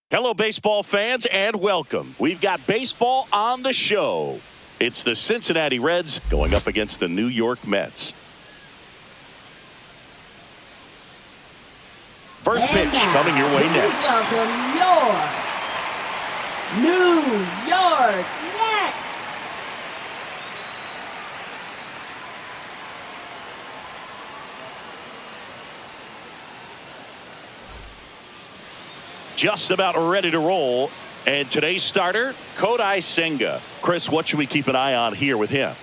Hello, baseball fans, and welcome. We've got baseball on the show. It's the Cincinnati Reds going up against the New York Mets. First pitch coming your way next. Your New York Mets. Just about ready to roll. And today's starter, Kodai Senga. Chris, what should we keep an eye on here with him?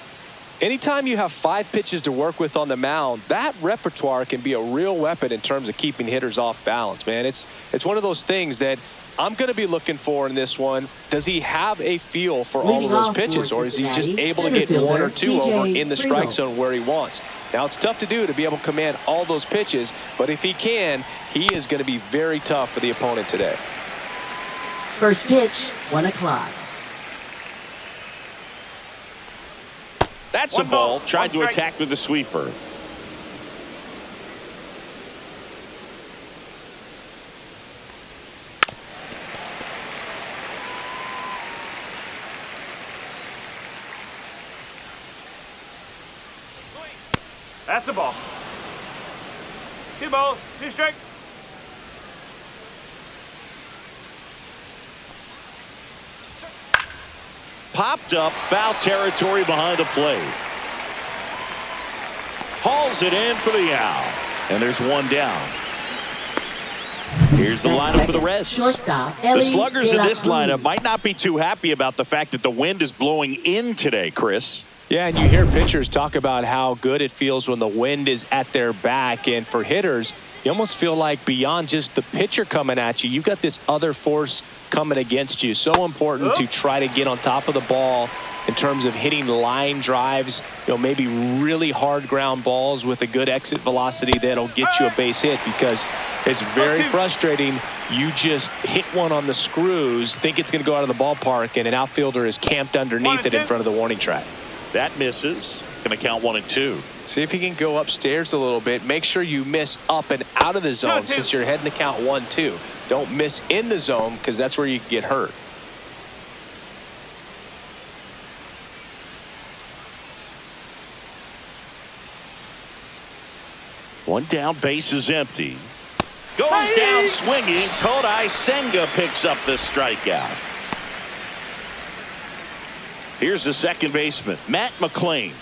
Anytime you have 5 pitches to work with on the mound, that repertoire can be a real weapon in terms of keeping hitters off balance, man. It's one of those things that I'm going to be looking for in this one. Does he have a feel for all of those pitches, or is he just able to get 1 or 2 over in the strike zone where he wants? Now, it's tough to do, to be able to command all those pitches, but if he can, he is going to be very tough for the opponent today. First pitch, 1 o'clock. That's a ball. Tried to attack with the sweeper. That's a ball. 2 balls, 2 strikes. Popped up, foul territory behind the plate. Hauls it in for the out. And there's 1 down. Here's the lineup for the Reds. The sluggers in this lineup might not be too happy about the fact that the wind is blowing in today, Chris. Yeah, and you hear pitchers talk about how good it feels when the wind is at their back. And for hitters, you almost feel like beyond just the pitcher coming at you, you've got this other force coming against you. So important to try to get on top of the ball in terms of hitting line drives, maybe really hard ground balls with a good exit velocity that'll get you a base hit, because it's very frustrating. You just hit one on the screws, think it's going to go out of the ballpark, and an outfielder is camped underneath it in front of the warning track. That misses. Going to count 1 and 2. See if you can go upstairs a little bit. Make sure you miss up and out of the zone since you're heading to count 1-2. Don't miss in the zone, because that's where you can get hurt. One down, base is empty. Goes down swinging. Kodai Senga picks up the strikeout. Here's the second baseman, Matt McLean.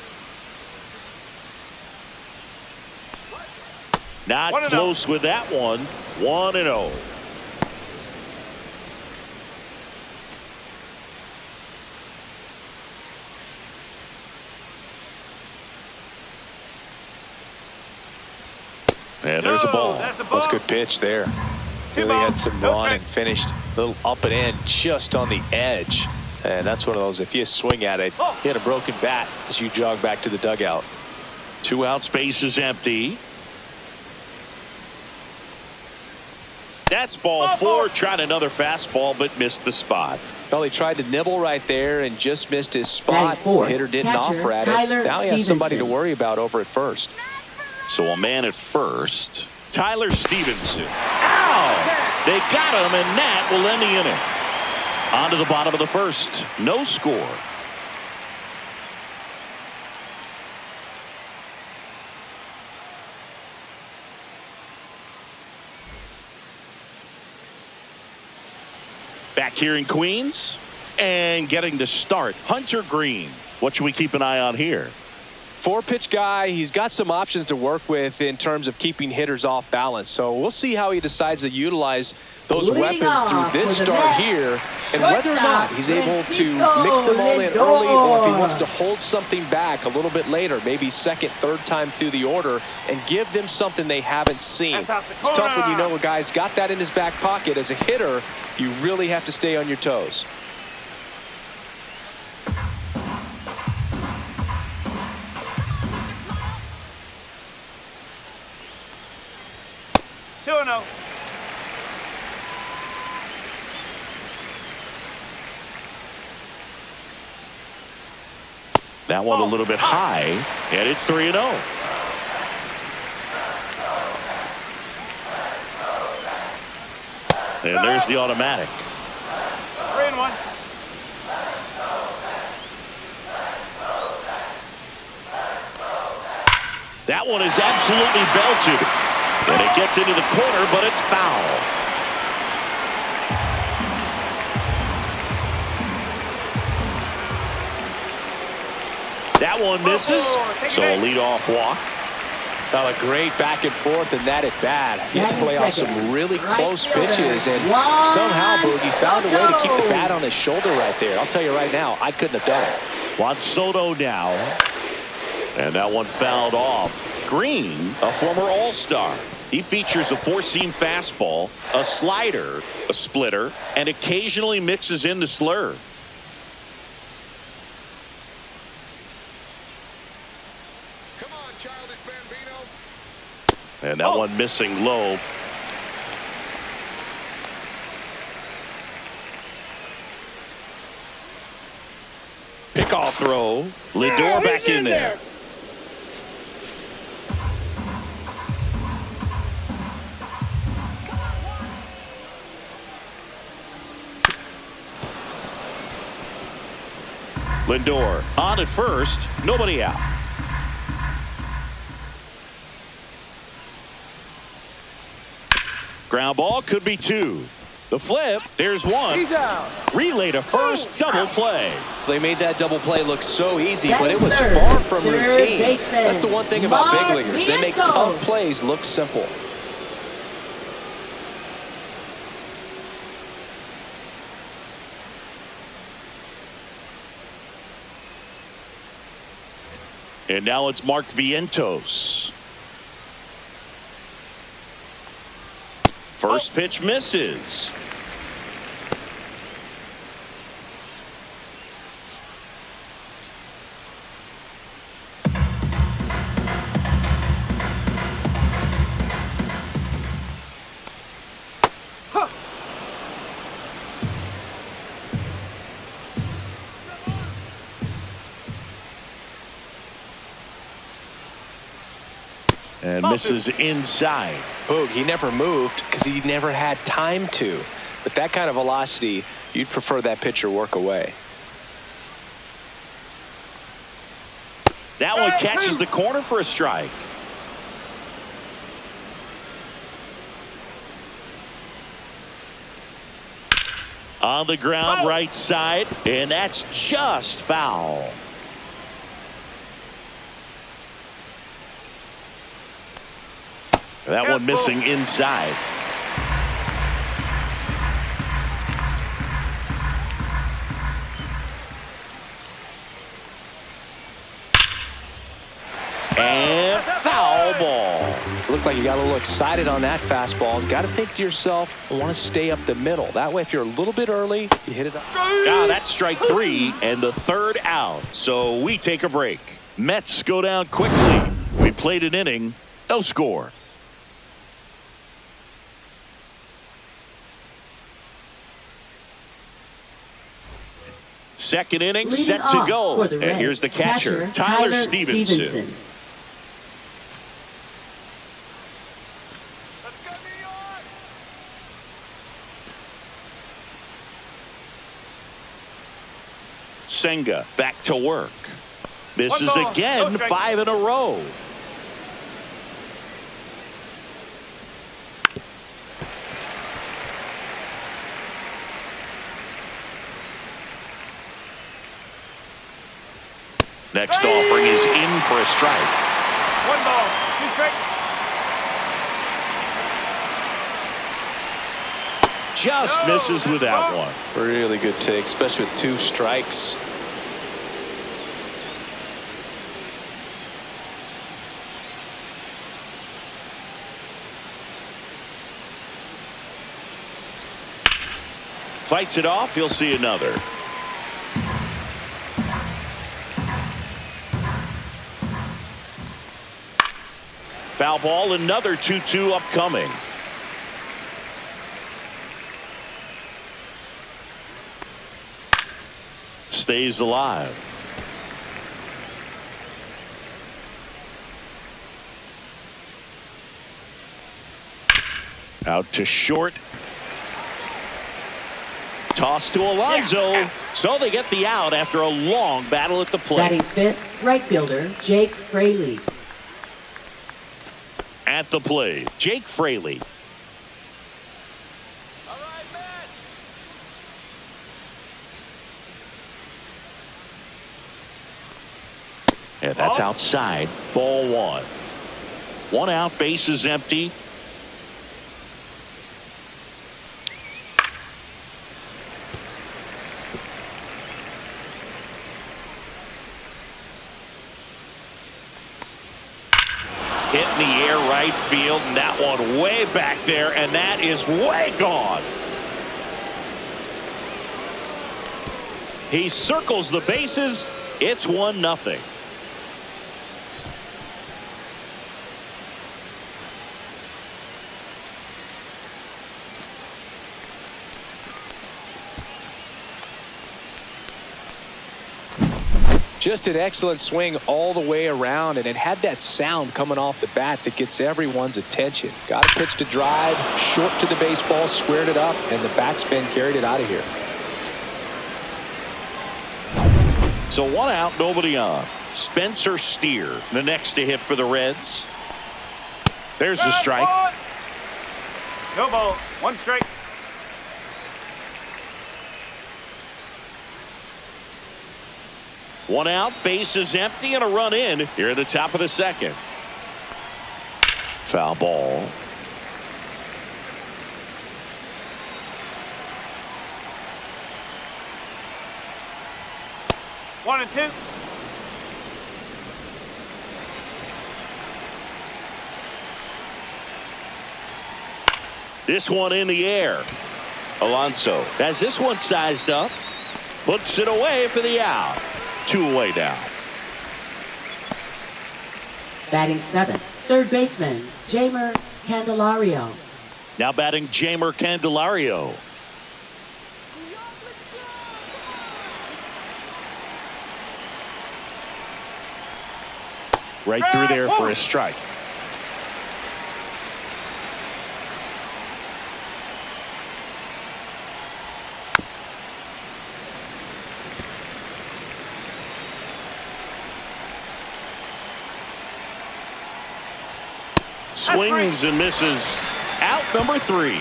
Not close with that one. 1-0. And there's a ball. That's a good pitch there. Really had some run and finished a little up and in just on the edge. And that's one of those, if you swing at it, you had a broken bat as you jog back to the dugout. 2 outs, base is empty. That's ball 4. Tried another fastball, but missed the spot. Well, he tried to nibble right there and just missed his spot. The hitter didn't offer at it. Now he has somebody to worry about over at first. So a man at first, Tyler Stevenson. Ow! They got him, and that will end the inning. On to the bottom of the first. No score. Back here in Queens, and getting to start, Hunter Green. What should we keep an eye on here? 4-pitch guy. He's got some options to work with in terms of keeping hitters off balance. So we'll see how he decides to utilize those weapons through this start here, and whether or not he's able to mix them all in early, or if he wants to hold something back a little bit later, maybe second, third time through the order, and give them something they haven't seen. It's tough when you know a guy's got that in his back pocket. As a hitter, you really have to stay on your toes. That one a little bit high, and it's 3-0. And there's the automatic. 3-1. That one is absolutely belted. And it gets into the corner, but it's foul. That one misses. So a leadoff walk. Well, a great back and forth, and that at bat. He had to play off some really close pitches, and somehow, Boogie found a way to keep the bat on his shoulder right there. I'll tell you right now, I couldn't have done it. Juan Soto now. And that one fouled off. Green, a former All-Star. He features a four-seam fastball, a slider, a splitter, and occasionally mixes in the slurve. And that one missing low. Pickoff throw. Lindor back in there. Lindor on at first. Nobody out. Ground ball could be two. The flip, there's one. He's out. Relay to first, double play. They made that double play look so easy, but it was far from routine. That's the one thing about big leaguers. They make tough plays look simple. And now it's Mark Vientos. First pitch misses. And misses inside. Boog, he never moved because he never had time to. But that kind of velocity, you'd prefer that pitcher work away. That one catches the corner for a strike. On the ground, right side, and that's just foul. That one missing inside. And foul ball. Looked like you got a little excited on that fastball. Got to think to yourself, I want to stay up the middle. That way, if you're a little bit early, you hit it up. Ah, that's strike three and the third out. So we take a break. Mets go down quickly. We played an inning, no score. Second inning set to go. And here's the catcher, Tyler Stevenson. Senga back to work. Misses again, 5 in a row. Next offering is in for a strike. 1 ball, 2 strikes. Just misses with that one. Really good take, especially with 2 strikes. Fights it off. He'll see another. Foul ball, another 2-2 upcoming. Stays alive. Out to short. Toss to Alonso. So they get the out after a long battle at the plate. Batting fifth, right fielder Jake Fraley. At the plate, Jake Fraley. And that's outside. Ball one. One out, base is empty. Hit in the air right field, and that one way back there, and that is way gone. He circles the bases. It's 1-0. Just an excellent swing all the way around, and it had that sound coming off the bat that gets everyone's attention. Got a pitch to drive, short to the baseball, squared it up, and the backspin carried it out of here. So one out, nobody on. Spencer Steer, the next to hit for the Reds. There's the strike. No ball. One strike. One out, base is empty, and a run in here at the top of the second. Foul ball. One and two. This one in the air. Alonso has this one sized up. Puts it away for the out. 2 away now. Batting seventh, third baseman Jamer Candelario. Now batting Jamer Candelario. Right through there for a strike. Swings and misses. Out number 3.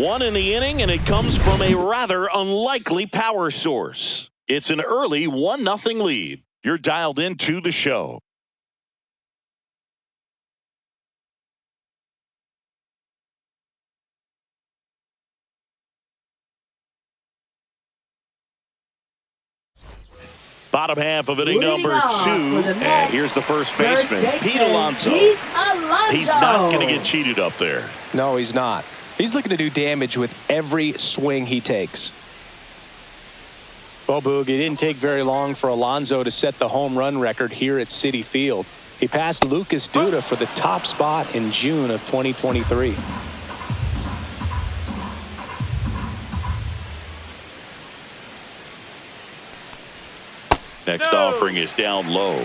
One in the inning, and it comes from a rather unlikely power source. It's an early 1-0 lead. You're dialed into the show. Bottom half of inning number 2. And here's the first baseman, Pete Alonso. He's not going to get cheated up there. No, he's not. He's looking to do damage with every swing he takes. Well, Boog, it didn't take very long for Alonso to set the home run record here at Citi Field. He passed Lucas Duda for the top spot in June of 2023. Next offering is down low,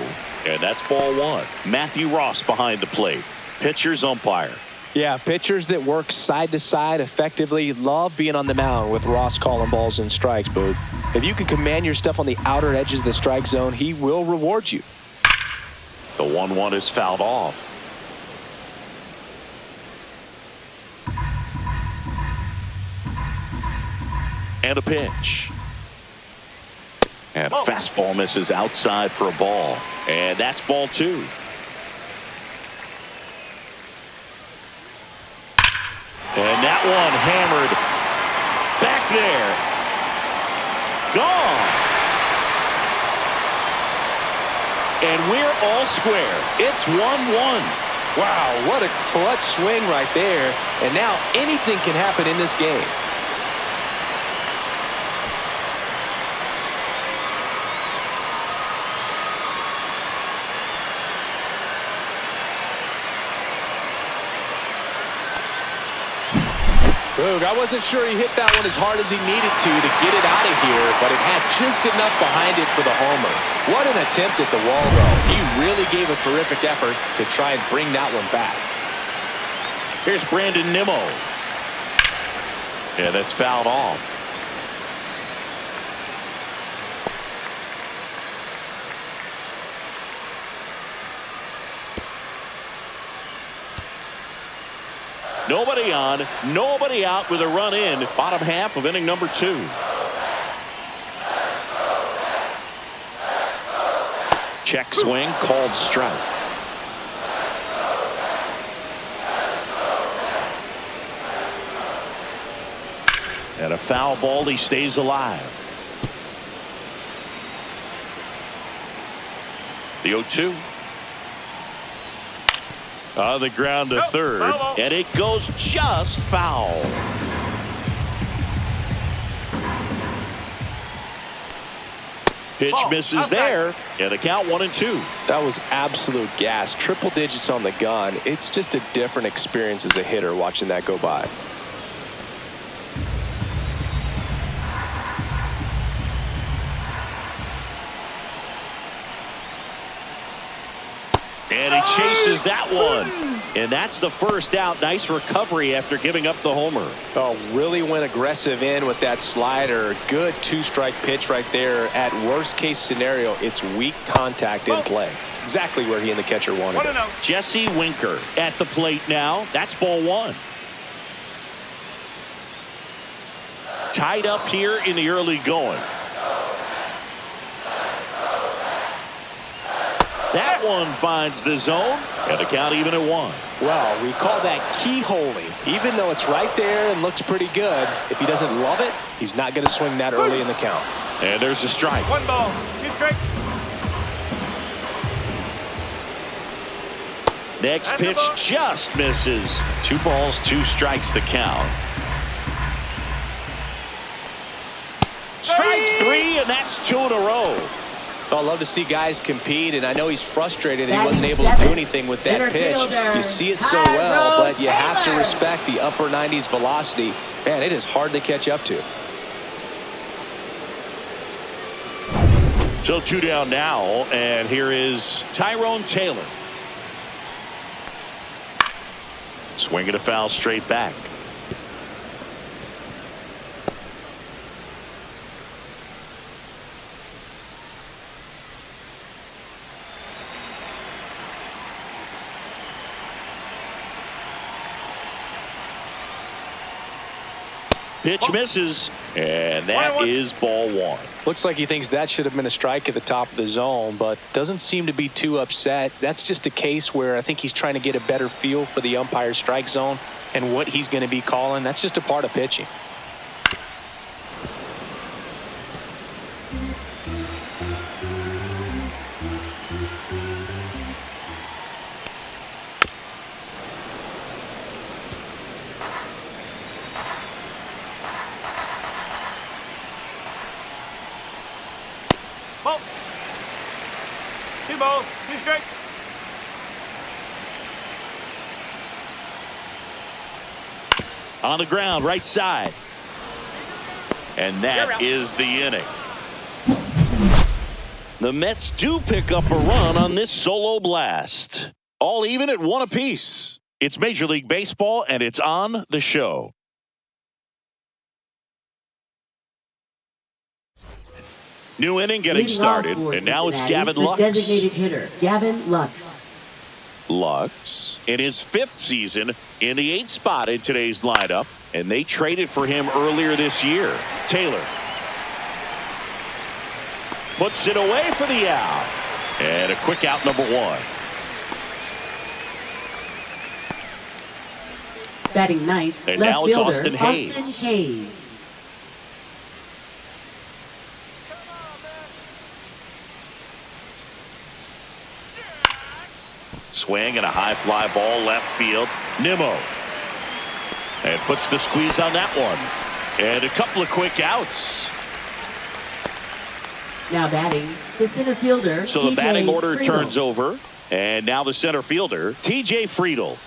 and that's ball 1. Matthew Ross behind the plate. Pitcher's umpire. Yeah, pitchers that work side to side effectively love being on the mound with Ross calling balls and strikes, Boog. If you can command your stuff on the outer edges of the strike zone, he will reward you. The 1-1 is fouled off. And a pitch. And a fastball misses outside for a ball. And that's ball 2. And that one hammered back there. Gone. And we're all square. It's 1-1. Wow, what a clutch swing right there. And now anything can happen in this game. Boog, I wasn't sure he hit that one as hard as he needed to get it out of here, but it had just enough behind it for the homer. What an attempt at the wall, though. He really gave a terrific effort to try and bring that one back. Here's Brandon Nimmo. And that's fouled off. Nobody on, nobody out with a run in. Bottom half of inning number 2. Check swing, called strike. And a foul ball, he stays alive. The 0-2. On the ground to third, and it goes just foul. Pitch misses there, and the count 1-2. That was absolute gas. Triple digits on the gun. It's just a different experience as a hitter watching that go by. And he chases that one. And that's the first out. Nice recovery after giving up the homer. Oh, really went aggressive in with that slider. Good 2-strike pitch right there. At worst case scenario, it's weak contact in play. Exactly where he and the catcher wanted it. Jesse Winker at the plate now. That's ball 1. Tied up here in the early going. That one finds the zone, and the count even at 1. Well, we call that keyholing. Even though it's right there and looks pretty good, if he doesn't love it, he's not going to swing that early in the count. And there's a strike. 1 ball, 2 strikes. Next pitch just misses. 2 balls, 2 strikes the count. Strike 3, and that's 2 in a row. I love to see guys compete, and I know he's frustrated that he wasn't able to do anything with that pitch. You see it so well, but you have to respect the upper 90s velocity. Man, it is hard to catch up to. So 2 down now, and here is Tyrone Taylor. Swinging a foul straight back. Pitch misses, and that is ball 1. Looks like he thinks that should have been a strike at the top of the zone, but doesn't seem to be too upset. That's just a case where I think he's trying to get a better feel for the umpire's strike zone and what he's going to be calling. That's just a part of pitching. Ball. 2 balls, 2 strikes. On the ground, right side. And that is the inning. The Mets do pick up a run on this solo blast. All even at 1 apiece. It's Major League Baseball, and it's on the show. New inning getting started, and now it's Gavin Lux. The designated hitter, Gavin Lux. Lux in his 5th season in the 8th spot in today's lineup, and they traded for him earlier this year. Taylor puts it away for the out, and a quick out, number 1. Batting 9th, And left now it's fielder, Austin Hayes. Austin Hayes. Swing and a high fly ball left field. Nimmo. And puts the squeeze on that one. And a couple of quick outs. Now batting, the center fielder, So the batting order Friedel. turns over. And now the center fielder, TJ Friedel.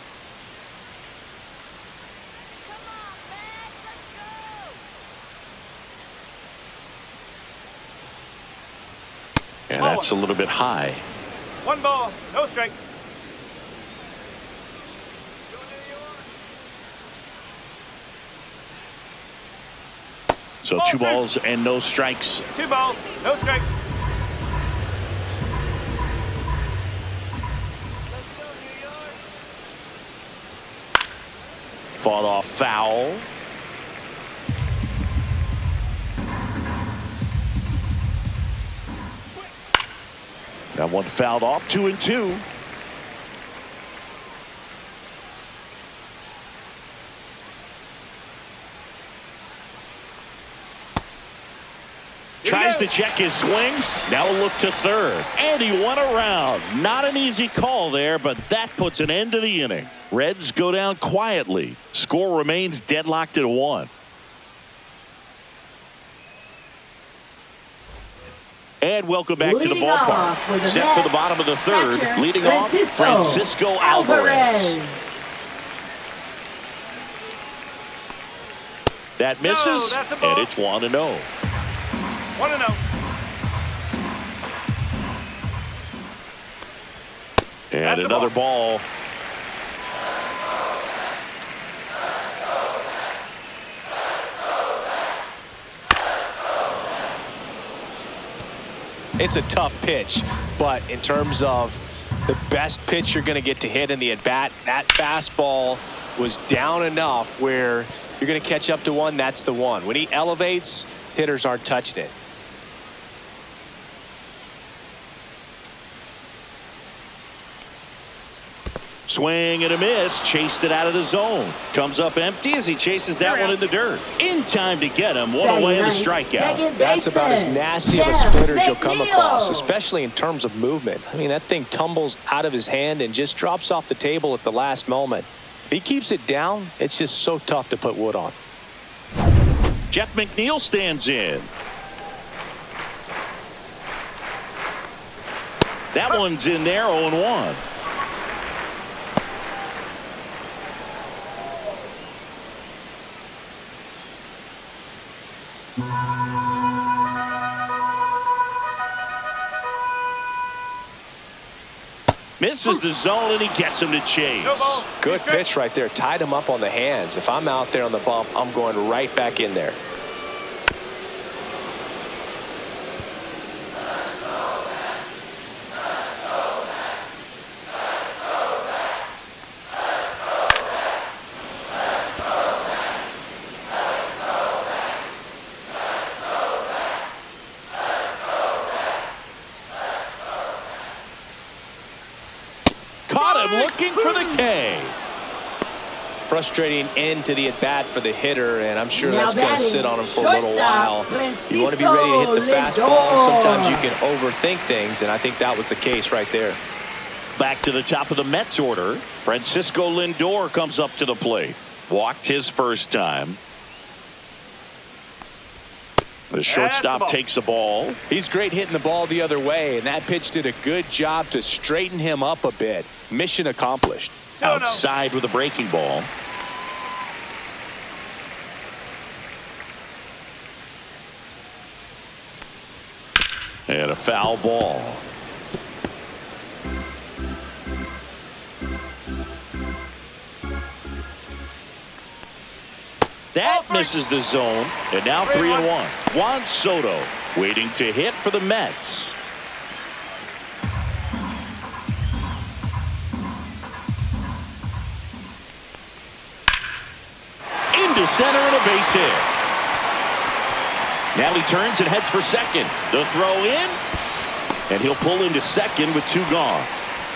And that's a little bit high. 1 ball, no strike. So 2 balls and no strikes. 2 balls, no strike. Fought off foul. That one fouled off. 2-2. Tries to check his swing. Now a look to third. And he won around. Not an easy call there, but that puts an end to the inning. Reds go down quietly. Score remains deadlocked at 1. And welcome back to the ballpark. Set for the bottom of the third. Leading off, Francisco Alvarez. That misses, and it's 1-0. 1-0. And another ball. It's a tough pitch, but in terms of the best pitch you're going to get to hit in the at-bat, that fastball was down enough where you're going to catch up to one. That's the one. When he elevates, hitters aren't touching it. Swing and a miss. Chased it out of the zone. Comes up empty as he chases that one in the dirt. In time to get him. One away on the strikeout. That's about as nasty of a splitter as you'll come across, especially in terms of movement. I mean, that thing tumbles out of his hand and just drops off the table at the last moment. If he keeps it down, it's just so tough to put wood on. Jeff McNeil stands in. That one's in there, 0-1. Misses the zone, and he gets him to chase. Good pitch right there. Tied him up on the hands. If I'm out there on the bump, I'm going right back in there. Looking for the K. Frustrating end to the at-bat for the hitter, and I'm sure that's going to sit on him for a little while. You want to be ready to hit the fastball. Sometimes you can overthink things, and I think that was the case right there. Back to the top of the Mets order. Francisco Lindor comes up to the plate. Walked his first time. The shortstop takes the ball. He's great hitting the ball the other way, and that pitch did a good job to straighten him up a bit. Mission accomplished. Outside with a breaking ball. And a foul ball. That misses the zone, and now 3-1. Juan Soto waiting to hit for the Mets. Into center and a base hit. Now he turns and heads for second. The throw in, and he'll pull into second with 2 gone.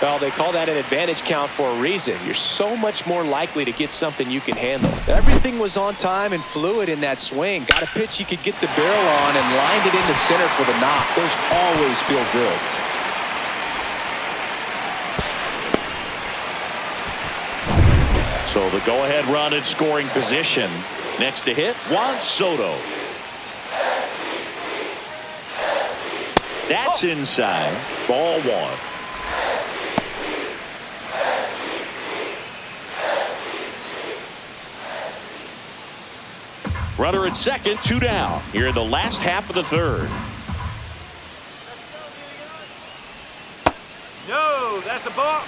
Well, they call that an advantage count for a reason. You're so much more likely to get something you can handle. Everything was on time and fluid in that swing. Got a pitch you could get the barrel on and lined it into center for the knock. Those always feel good. So the go-ahead run in scoring position. Next to hit, Juan Soto. That's inside. Ball 1. Runner at second, 2 down. Here in the last half of the third. No, that's a ball.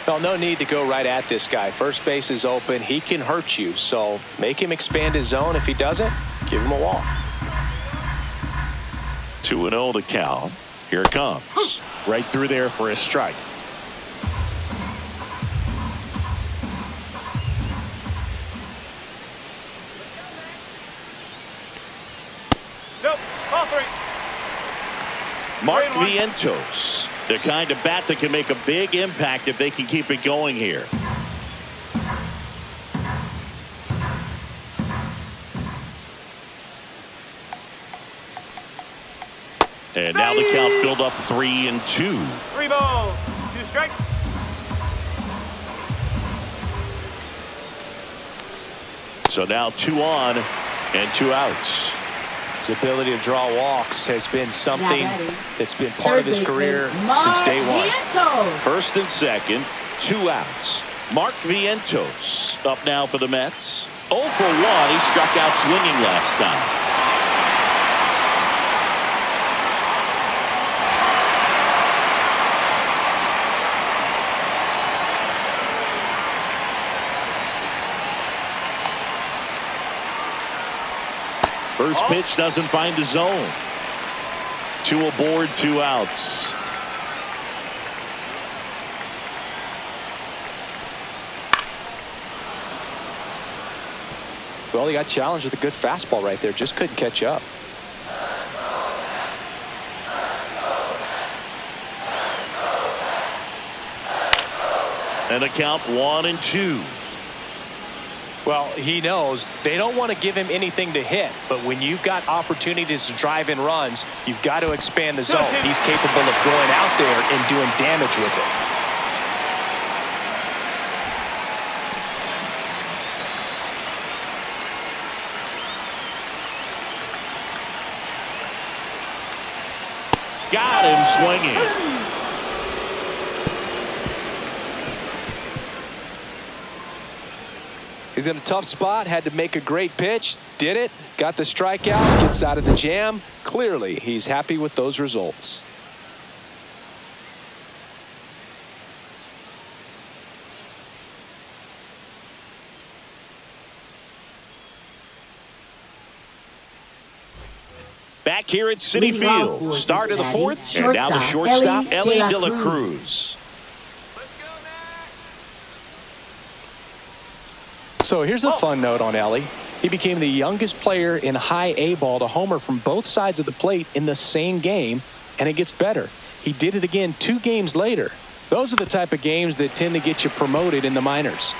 Well, no need to go right at this guy. First base is open. He can hurt you, so make him expand his zone. If he doesn't, give him a walk. 2-0 to count. Here it comes. Right through there for a strike. Nope. Ball 3. Mark 3-1. Vientos, the kind of bat that can make a big impact if they can keep it going here. And now the count filled up 3-2. 3 balls. 2 strikes. So now 2 on and 2 outs. His ability to draw walks has been something that's been part of his career Mark since day one. Vientos. First and second, 2 outs. Mark Vientos up now for the Mets. 0 for 1. He struck out swinging last time. First pitch doesn't find the zone. 2 aboard, 2 outs. Well, he got challenged with a good fastball right there. Just couldn't catch up. And a count 1-2. Well, he knows they don't want to give him anything to hit, but when you've got opportunities to drive in runs, you've got to expand the zone. He's capable of going out there and doing damage with it. Got him swinging. He's in a tough spot, had to make a great pitch, did it, got the strikeout, gets out of the jam. Clearly, he's happy with those results. Back here at Citi Leading off Field. for Start of the Cincinnati, 4th. And now the shortstop, Ellie De La Cruz. So here's a fun note on Ellie. He became the youngest player in high A ball to homer from both sides of the plate in the same game, and it gets better. He did it again 2 games later. Those are the type of games that tend to get you promoted in the minors.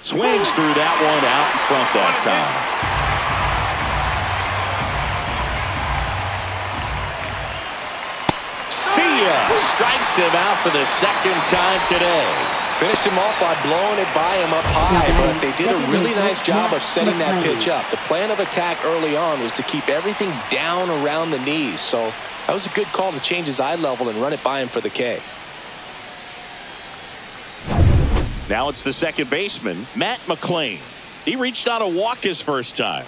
Swings through that one out in front that time. Strikes him out for the 2nd time today. Finished him off by blowing it by him up high, but they did a really nice job of setting that pitch up. The plan of attack early on was to keep everything down around the knees, so that was a good call to change his eye level and run it by him for the K. Now it's the second baseman, Matt McLain. He reached out a walk his first time.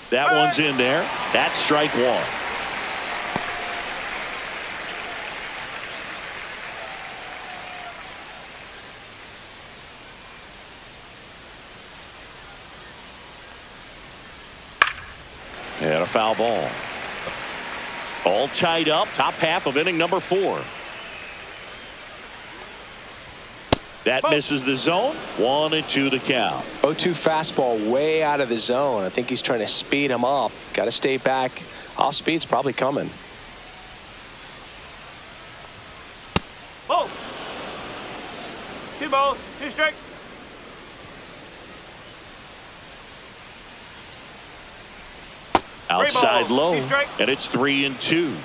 That one's in there. That's strike 1. And a foul ball. All tied up, top half of inning number 4. That misses the zone. 1-2 to count. 0-2 fastball way out of the zone. I think he's trying to speed him up. Got to stay back. Off speed's probably coming. Oh. 2 balls, 2 strikes. Outside low, and it's 3-2.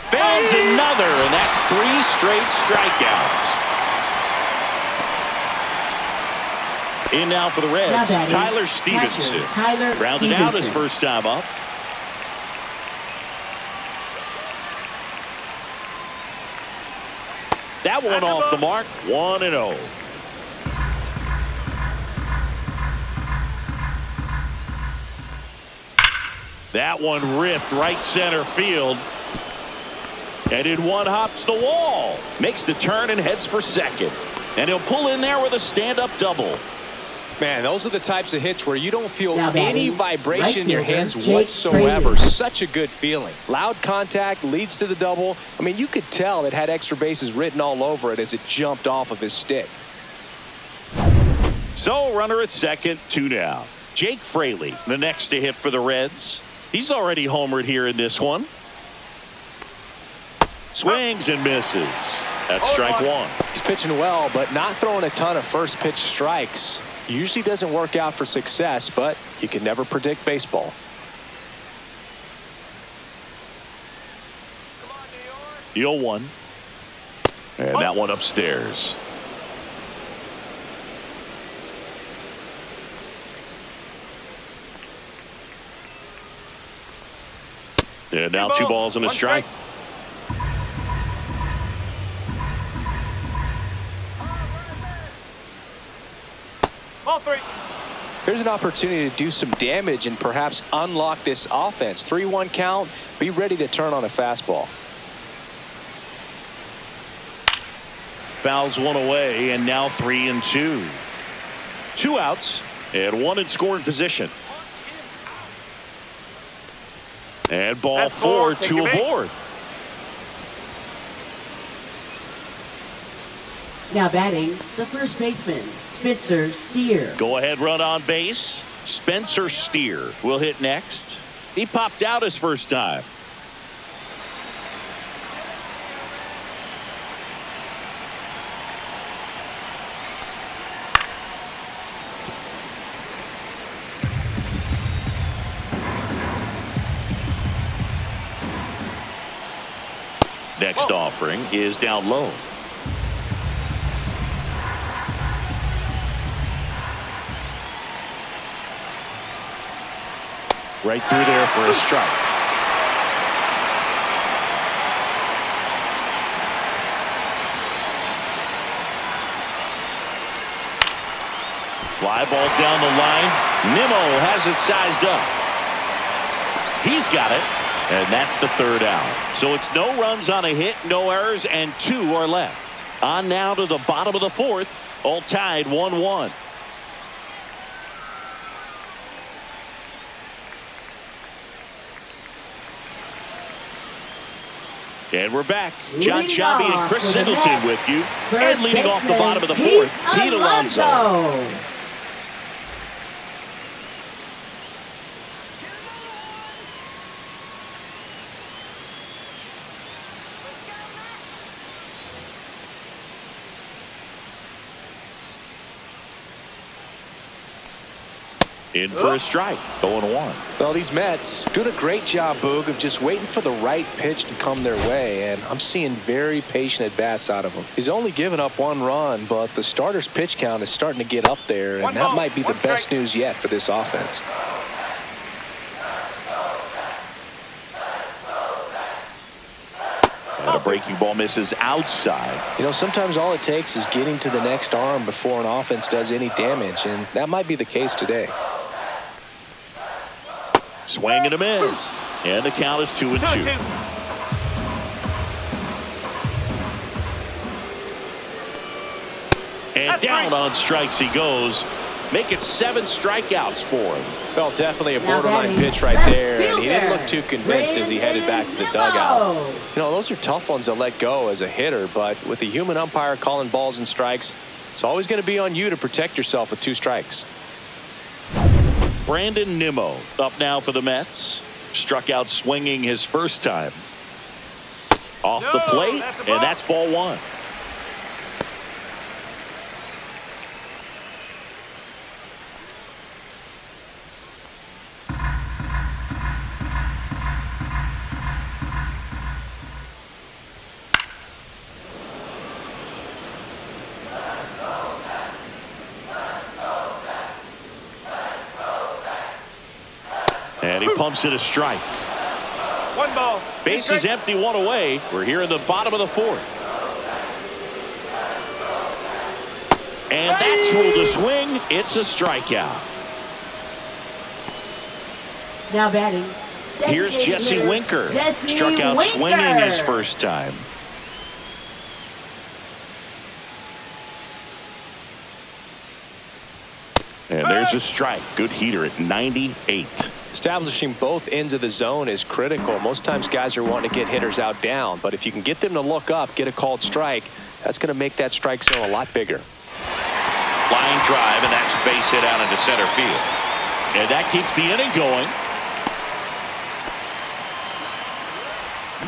Fans another, and that's 3 straight strikeouts. In now for the Reds, Tyler Stevenson. Rounded out his first time up. That one off the mark, 1-0. That one ripped right center field. And in one hops the wall. Makes the turn and heads for second. And he'll pull in there with a stand-up double. Man, those are the types of hits where you don't feel Now any batting, vibration right in your fielder, hands Jake whatsoever. Fraley. Such a good feeling. Loud contact leads to the double. I mean, you could tell it had extra bases written all over it as it jumped off of his stick. So, runner at second, 2 down. Jake Fraley, the next to hit for the Reds. He's already homered here in this one. Swings and misses. That's strike one. He's pitching well, but not throwing a ton of first pitch strikes. Usually doesn't work out for success, but you can never predict baseball. Deal one. And that one upstairs. And now 2 balls and a strike. Ball 3. Here's an opportunity to do some damage and perhaps unlock this offense. 3-1 count. Be ready to turn on a fastball. Fouls one away, and now 3-2. 2 outs and 1 in scoring position. And ball That's 4, Take 2 your base. aboard. Now batting, the first baseman, Spencer Steer. Go ahead run on base. Spencer Steer will hit next. He popped out his first time. Next offering is down low. Right through there for a strike. Fly ball down the line. Nimmo has it sized up. He's got it. And that's the 3rd out. So it's no runs on a hit, no errors, and 2 are left. On now to the bottom of the 4th. All tied 1-1. And we're back. John Leading Shabby and off Chris for the Singleton Mets, with you. first And leading off the baseman, bottom of the 4th, Pete Alonso. Alonso. In for a strike. 0-1. Well, these Mets doing a great job, Boog, of just waiting for the right pitch to come their way, and I'm seeing very patient at-bats out of him. He's only given up 1 run, but the starter's pitch count is starting to get up there, and that might be the best news yet for this offense. And a breaking ball misses outside. You know, sometimes all it takes is getting to the next arm before an offense does any damage, and that might be the case today. Swing and a miss. And the count is 2-2. 2-2. And That's down right. on strikes he goes. Make it 7 strikeouts for him. Well, definitely a Now borderline batting, pitch right left there, and he didn't fielder, look too convinced as he headed back to the dugout. You know, those are tough ones to let go as a hitter, but with the human umpire calling balls and strikes, it's always going to be on you to protect yourself with 2 strikes. Brandon Nimmo up now for the Mets. Struck out swinging his first time. Off the plate, and that's ball 1. And he pumps it a strike. 1 ball. Base is empty, 1 away. We're here in the bottom of the 4th. And that's ruled a swing. It's a strikeout. Now batting, Here's Jesse Winker. Jesse Struck out Winker. swinging his first time. And there's a strike. Good heater at 98. Establishing both ends of the zone is critical. Most times guys are wanting to get hitters out down, but if you can get them to look up, get a called strike, that's going to make that strike zone a lot bigger. Line drive, and that's a base hit out into center field. And that keeps the inning going.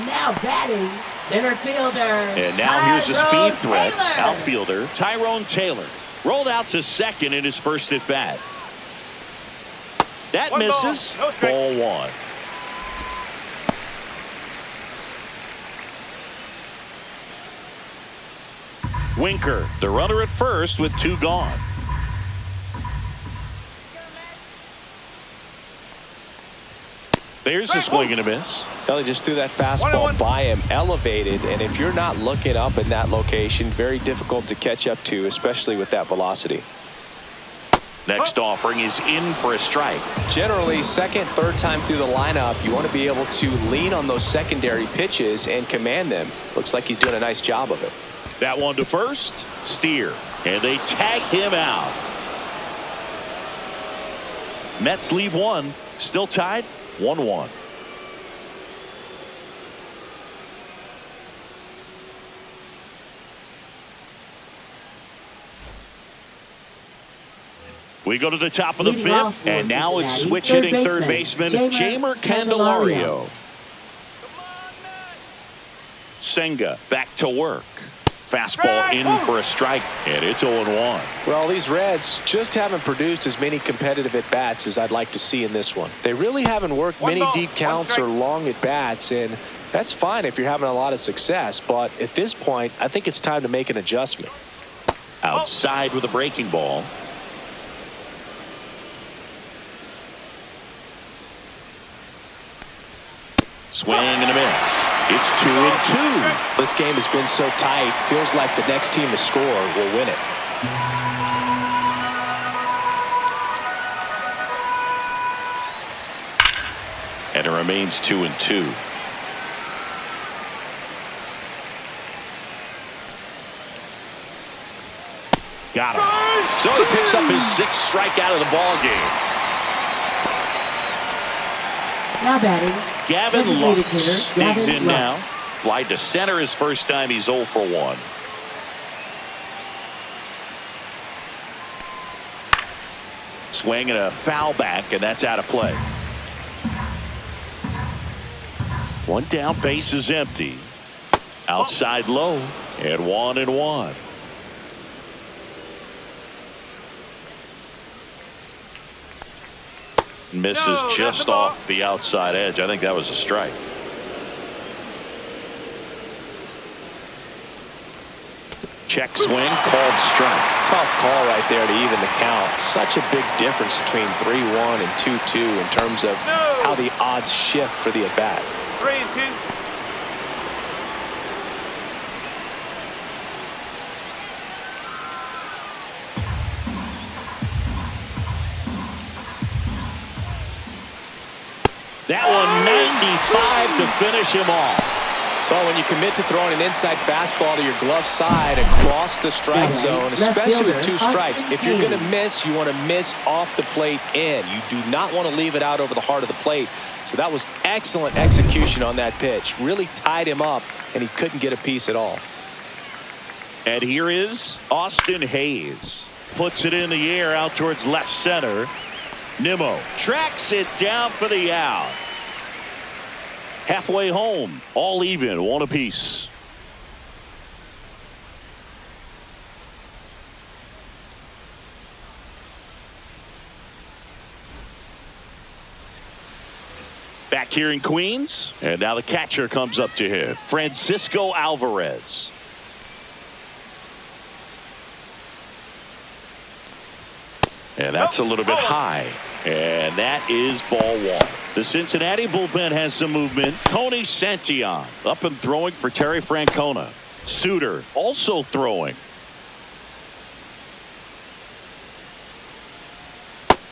Now batting, center fielder. And now here's a speed threat. Taylor. Outfielder Tyrone Taylor rolled out to second in his first at bat. That misses. Ball one. Winker, the runner at first with two gone. There's a swing and a miss. They just threw that fastball by him, elevated, and if you're not looking up in that location, very difficult to catch up to, especially with that velocity. Next offering is in for a strike. Generally, second, third time through the lineup, you want to be able to lean on those secondary pitches and command them. Looks like he's doing a nice job of it. That one to first, Steer, and they tag him out. Mets leave one, still tied 1-1. We go to the top of the Leading off fifth, for and now it's Cincinnati, switch third hitting third baseman, baseman Jeimer Jeimer Candelario. Candelario. Senga back to work. Fastball in for a strike, and it's 0-1. Well, these Reds just haven't produced as many competitive at-bats as I'd like to see in this one. They really haven't worked many deep counts or long at-bats, and that's fine if you're having a lot of success, but at this point, I think it's time to make an adjustment. Outside with a breaking ball. Swing and a miss. It's 2-2. This game has been so tight, feels like the next team to score will win it. And it remains 2-2. Got him. So he picks up his sixth strikeout of the ball game. Now batting, Gavin designated Lux hitter, digs Gavin in now. Lux. Fly to center his first time. He's 0 for 1. Swing and a foul back, and that's out of play. One down, base is empty. Outside low, and 1-1. Misses just off the outside edge. I think that was a strike. Check swing, called strike. Tough call right there to even the count. Such a big difference between 3-1 and 2-2 in terms of how the odds shift for the at-bat. 3-2. That one 95 to finish him off. Well, when you commit to throwing an inside fastball to your glove side across the strike zone, especially with two strikes, if you're going to miss, you want to miss off the plate in. You do not want to leave it out over the heart of the plate. So that was excellent execution on that pitch. Really tied him up, and he couldn't get a piece at all. And here is Austin Hayes. Puts it in the air out towards left center. Nimmo tracks it down for the out. Halfway home, all even, one apiece. Back here in Queens, and now the catcher comes up to him, Francisco Alvarez. And that's a little bit high. And that is ball one. The Cincinnati bullpen has some movement. Tony Santillan up and throwing for Terry Francona. Suter also throwing.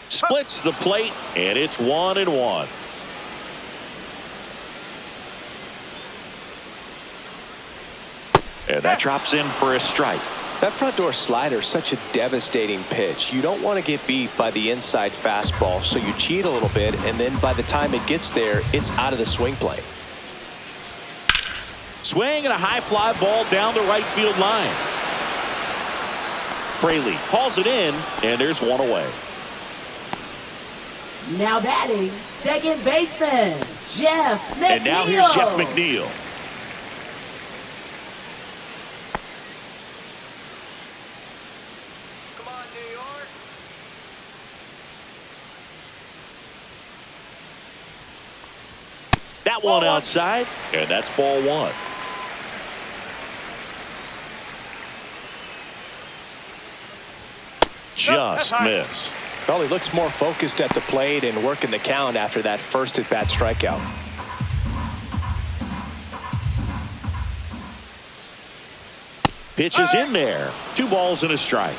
Splits the plate, and it's 1-1. And that drops in for a strike. That front door slider is such a devastating pitch. You don't want to get beat by the inside fastball, so you cheat a little bit, and then by the time it gets there, it's out of the swing plane. Swing and a high fly ball down the right field line. Fraley hauls it in, and there's one away. Now batting, second baseman, Jeff McNeil. And now here's Jeff McNeil. Come on, New York. That one outside, and that's ball one. Just missed. Well, he looks more focused at the plate and working the count after that first at-bat strikeout. Pitch is in there. 2 balls and a strike.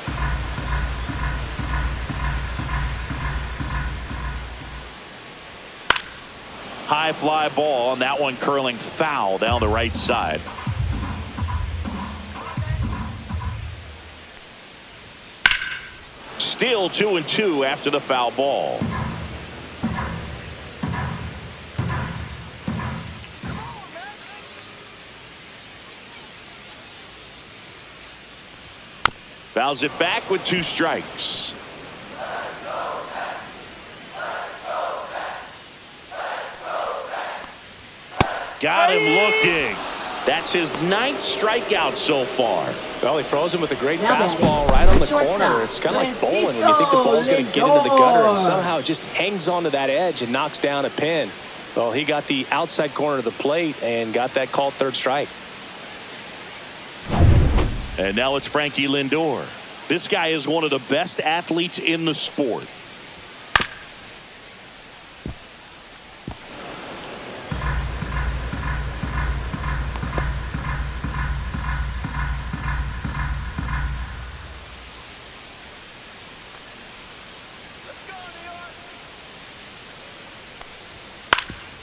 High fly ball, and that one curling foul down the right side. Still 2-2 after the foul ball. Fouls it back with 2 strikes. Got him looking. That's his 9th strikeout so far. Well, he froze him with a great Now fastball batting, right on the shortstop, corner. It's kind of like bowling when you think the ball's going to get into the gutter and somehow it just hangs onto that edge and knocks down a pin. Well, he got the outside corner of the plate and got that called third strike. And now it's Frankie Lindor. This guy is one of the best athletes in the sport.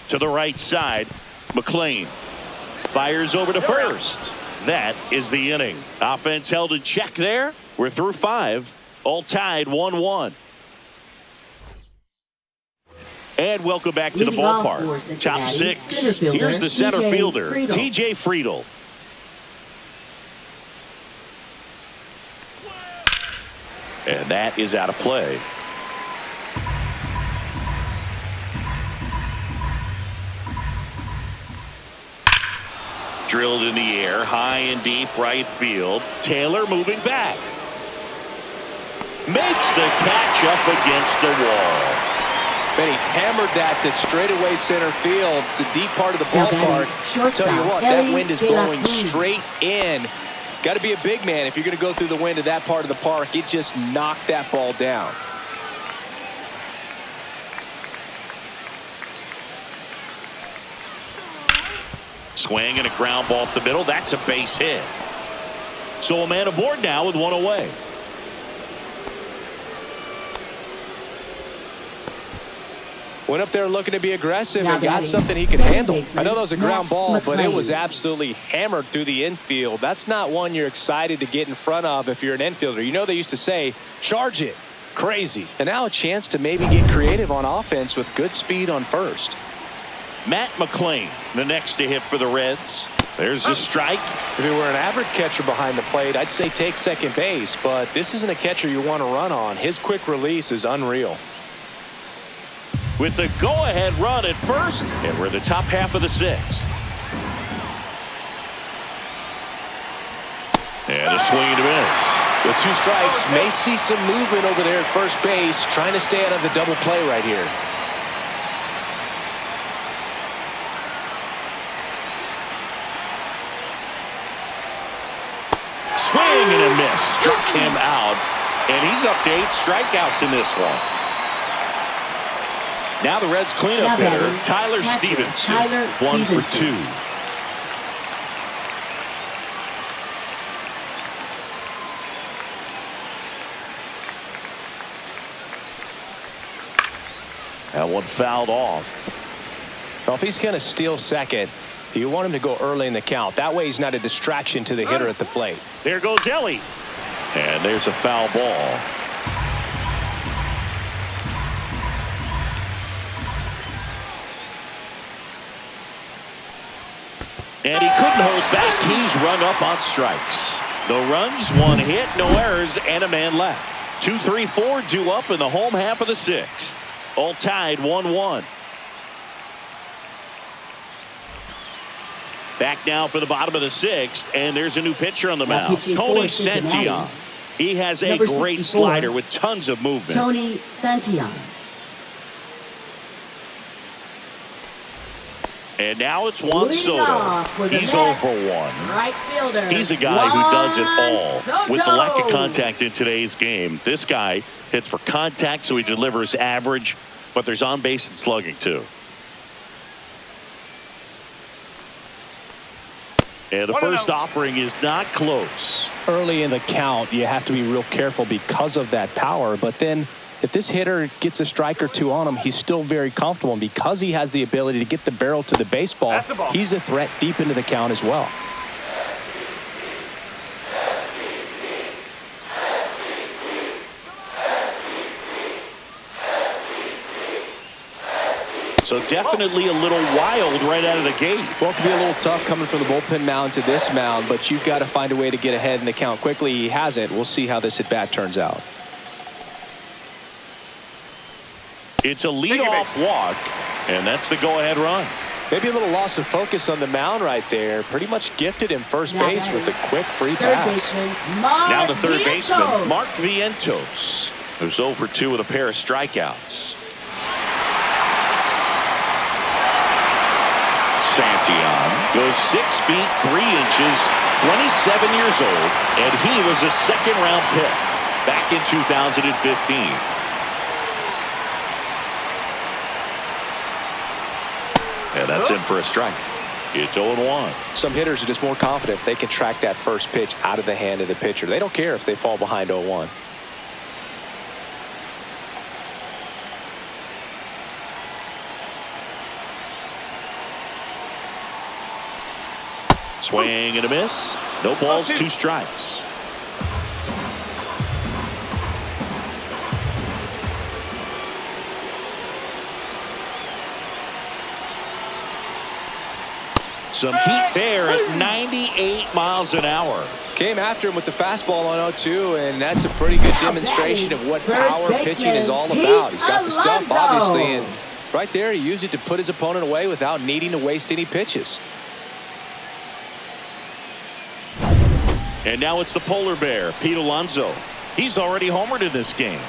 To the right side, McLean fires over to first. That is the inning. Offense held in check there. We're through 5, all tied 1-1. And welcome back to the Leading off for ballpark. Cincinnati, Top 6. center fielder, Here's the center TJ fielder, Friedl. TJ Friedl. And that is out of play. Drilled in the air, high and deep right field. Taylor moving back. Makes the catch up against the wall. Benny hammered that to straightaway center field. It's a deep part of the Now ballpark. batting, shortstop, Tell you what, that Ellie wind is De La blowing Cruz. straight in. Got to be a big man if you're going to go through the wind of that part of the park. It just knocked that ball down. Swing and a ground ball up the middle. That's a base hit. So a man aboard now with 1 away. Went up there looking to be aggressive Now and got batting, something he could second handle. baseman, I know that was a ground Matt ball, but it McLean. was absolutely hammered through the infield. That's not one you're excited to get in front of if you're an infielder. You know they used to say, charge it. Crazy. And now a chance to maybe get creative on offense with good speed on first. Matt McLean, the next to hit for the Reds. There's a strike. If he were an average catcher behind the plate, I'd say take second base, but this isn't a catcher you want to run on. His quick release is unreal. With the go-ahead run at first, and we're the top half of the 6th. And a swing and a miss. With 2 strikes, may see some movement over there at first base, trying to stay out of the double play right here. Swing and a miss. Struck him out. And he's up to 8 strikeouts in this one. Now the Reds cleanup Now hitter, batting, Tyler catcher, Stevenson. Tyler 1 for Stevenson. 2. That one fouled off. Well, if he's going to steal second, You want him to go early in the count. That way he's not a distraction to the hitter at the plate. There goes Ellie. And there's a foul ball. And he couldn't hold back. He's run up on strikes. No runs, 1 hit, no errors, and a man left. 2, 3, 4 due up in the home half of the 6th. All tied 1-1. Back now for the bottom of the 6th, and there's a new pitcher on the mound. Tony Santillan. He has a great slider with tons of movement. Tony Santillan. And now it's Juan Soto. He's 0 for 1. Right fielder. He's a guy who does it all. Soto. With the lack of contact in today's game, this guy hits for contact, so he delivers average, but there's on base and slugging too. And the first offering is not close. Early in the count, you have to be real careful because of that power. But then if this hitter gets a strike or two on him, he's still very comfortable. And because he has the ability to get the barrel to the baseball, he's a threat deep into the count as well. So definitely a little wild right out of the gate. Well, it can be a little tough coming from the bullpen mound to this mound, but you've got to find a way to get ahead in the count quickly. He hasn't. We'll see how this at-bat turns out. It's a leadoff walk, and that's the go-ahead run. Maybe a little loss of focus on the mound right there. Pretty much gifted him first base with a quick free pass. Now the third baseman, Mark Vientos, who's 0 for 2 with a pair of strikeouts. Santillan goes 6 feet 3 inches, 27 years old, and he was a second-round pick back in 2015. And that's in for a strike. It's 0-1. Some hitters are just more confident if they can track that first pitch out of the hand of the pitcher. They don't care if they fall behind 0-1. Swing and a miss. No balls, 2 strikes. Some heat there at 98 miles an hour. Came after him with the fastball on 0-2, and that's a pretty good demonstration of what power pitching is all about. He's got the stuff, obviously, and right there he used it to put his opponent away without needing to waste any pitches. And now it's the polar bear, Pete Alonso. He's already homered in this game.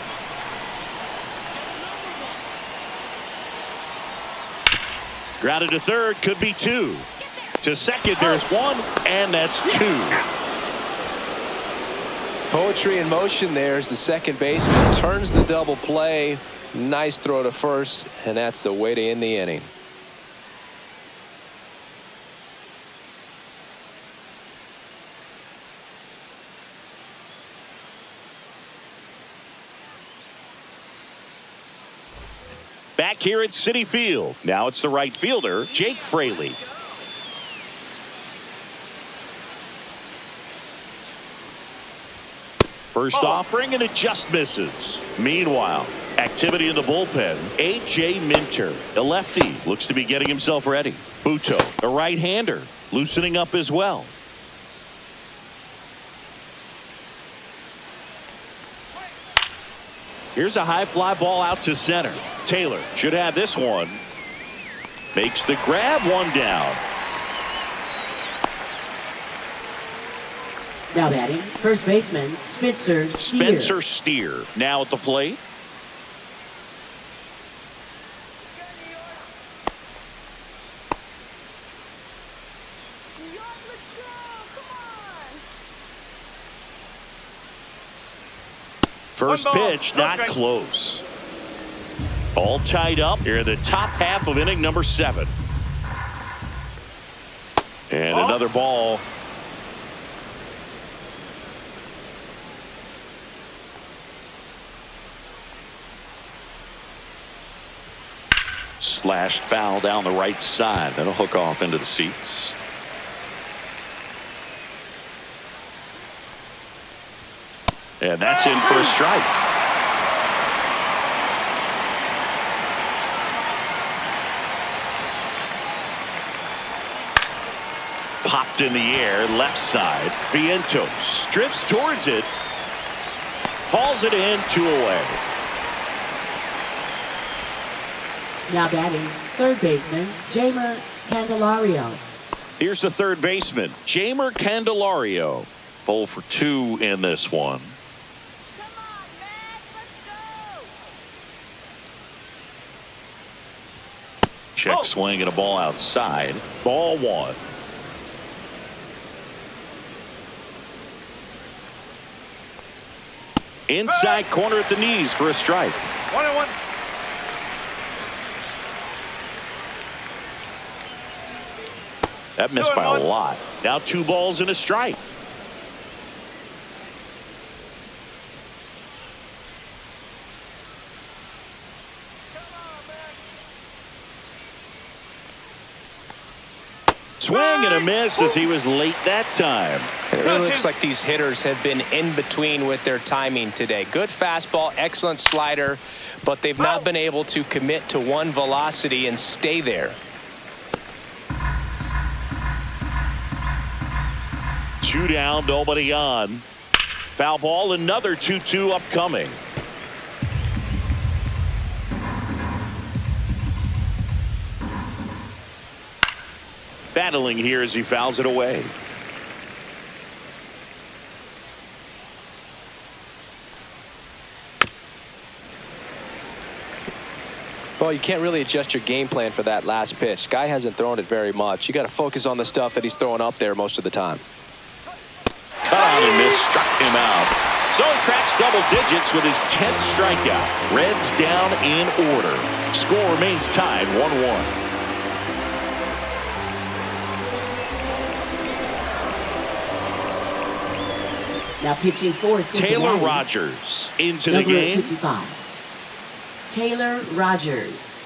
Grounded to third, could be 2. To second, there's 1, and that's 2. Poetry in motion there as the second baseman turns the double play. Nice throw to first, and that's the way to end the inning. Back here at Citi Field. Now it's the right fielder, Jake Fraley. First offering, and it just misses. Meanwhile, activity in the bullpen. A.J. Minter, a lefty, looks to be getting himself ready. Buto, a right-hander, loosening up as well. Here's a high fly ball out to center. Taylor should have this one. Makes the grab, 1 down. Now batting, first baseman, Spencer Steer now at the plate. First pitch, not close. All tied up here in the top half of inning number 7. And another ball. Slashed foul down the right side. That'll hook off into the seats. And that's in for a strike. Popped in the air, left side. Vientos drifts towards it. Hauls it in, 2 away. Now batting, third baseman, Jamer Candelario. Here's the third baseman, Jamer Candelario. 0 for 2 in this one. Check swing and a ball outside. Ball 1. Inside corner at the knees for a strike. 1-1. That missed by a lot. Now 2 balls and a strike. Swing and a miss as he was late that time. It really looks like these hitters have been in between with their timing today. Good fastball, excellent slider, but they've not been able to commit to one velocity and stay there. 2 down, nobody on. Foul ball, another 2-2 upcoming. Battling here as he fouls it away. Well, you can't really adjust your game plan for that last pitch. Guy hasn't thrown it very much. You got to focus on the stuff that he's throwing up there most of the time. Cut on and miss, struck him out. So he cracks double digits with his 10th strikeout. Reds down in order. Score remains tied 1-1. Now pitching for Cincinnati, Taylor Rogers into the number game. 55. Taylor Rogers.